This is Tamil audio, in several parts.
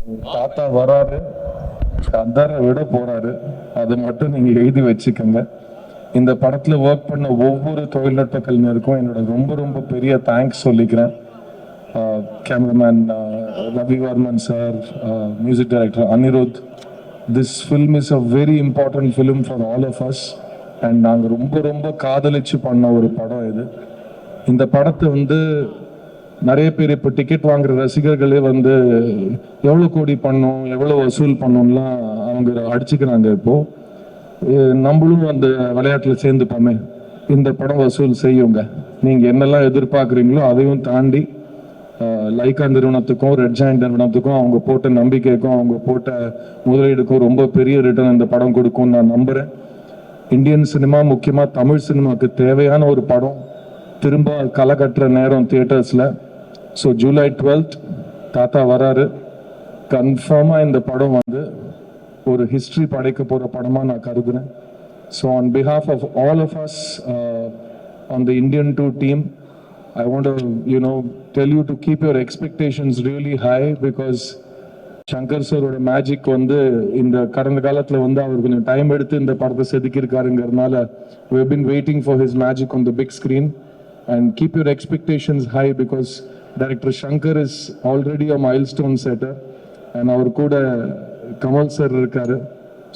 தாத்தா வராரு, கதரை விட போறாரு. அது மட்டும் நீங்க எழுதி வச்சுக்கோங்க. இந்த படத்துல ஒர்க் பண்ண ஒவ்வொரு தொழில்நுட்ப கலைஞருக்கும் என்னோட ரொம்ப ரொம்ப பெரிய தேங்க்ஸ் சொல்லிக்கிறேன். Cameraman Ravi Varman sir, music director Anirudh. This film is a very important film for all of us. And நாங்கள் ரொம்ப ரொம்ப காதலிச்சு பண்ண ஒரு படம் இது. இந்த படத்தை வந்து நிறைய பேர் இப்போ டிக்கெட் வாங்குற ரசிகர்களே வந்து எவ்வளோ கோடி பண்ணோம், எவ்வளோ வசூல் பண்ணோம்லாம் அவங்க அடிச்சுக்கிறாங்க. இப்போ நம்மளும் அந்த விளையாட்டில் சேர்ந்துப்போமே. இந்த படம் வசூல் செய்யுங்க. நீங்கள் என்னெல்லாம் எதிர்பார்க்குறீங்களோ அதையும் தாண்டி லைக்கா நிறுவனத்துக்கும் ரெட் ஜாயிண்ட் நிறுவனத்துக்கும் அவங்க போட்ட நம்பிக்கைக்கும் அவங்க போட்ட முதலீடுக்கும் ரொம்ப பெரிய ரிட்டர்ன் இந்த படம் கொடுக்கும்னு நான் நம்புகிறேன். இந்தியன் சினிமா, முக்கியமாக தமிழ் சினிமாவுக்கு தேவையான ஒரு படம் திரும்ப களை கட்டுற நேரம் தியேட்டர்ஸில். ஸோ ஜூலை 12th தாத்தா வராரு. கன்ஃபார்மாக இந்த படம் வந்து ஒரு ஹிஸ்ட்ரி படைக்க போகிற படமாக நான் கருதுகிறேன். So on behalf of all of us on the Indian 2 team, I want to, tell you to keep your expectations really high because Shankar சாரோட மேஜிக் வந்து இந்த கடந்த காலத்தில் வந்து அவர் கொஞ்சம் டைம் எடுத்து இந்த படத்தை செதுக்கியிருக்காருங்கிறதுனால we have been waiting for his magic on the big screen. And keep your expectations high because Director Shankar is already a milestone setter and our கூட கமல் சார் இருக்காரு.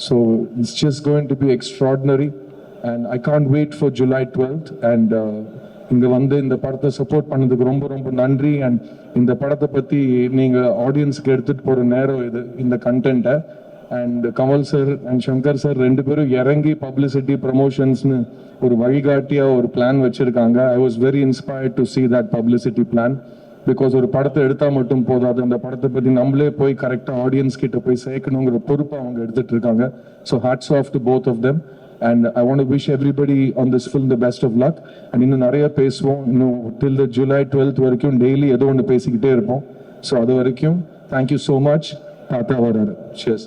So it's just going to be extraordinary and I can't wait for July 12th. And இங்கே வந்து இந்த படத்தை சப்போர்ட் பண்ணதுக்கு ரொம்ப ரொம்ப நன்றி. அண்ட் இந்த படத்தை பற்றி நீங்கள் ஆடியன்ஸுக்கு எடுத்துகிட்டு போகிற நேரம் இது, இந்த கண்டென்ட்டை. And Kamal sir and Shankar sir ரெண்டு பேரும் இறங்கி பப்ளிசிட்டி ப்ரமோஷன்ஸ்னு ஒரு வழிகாட்டியாக ஒரு பிளான் வச்சுருக்காங்க. I was very inspired to see that publicity plan because ஒரு படத்தை எடுத்தால் மட்டும் போதாது, அந்த படத்தை பற்றி நம்மளே போய் கரெக்டாக ஆடியன்ஸ் கிட்ட போய் சேர்க்கணுங்கிற பொறுப்பை அவங்க எடுத்துகிட்டு இருக்காங்க. So hats off to both of them. And I want to wish everybody on this film the best of luck. And இன்னும் நிறைய பேசுவோம். இன்னும் till the July 12th வரைக்கும் டெய்லி ஏதோ ஒன்று பேசிக்கிட்டே இருப்போம். ஸோ அது வரைக்கும் தேங்க்யூ ஸோ மச். தாத்தா வராரு. Cheers.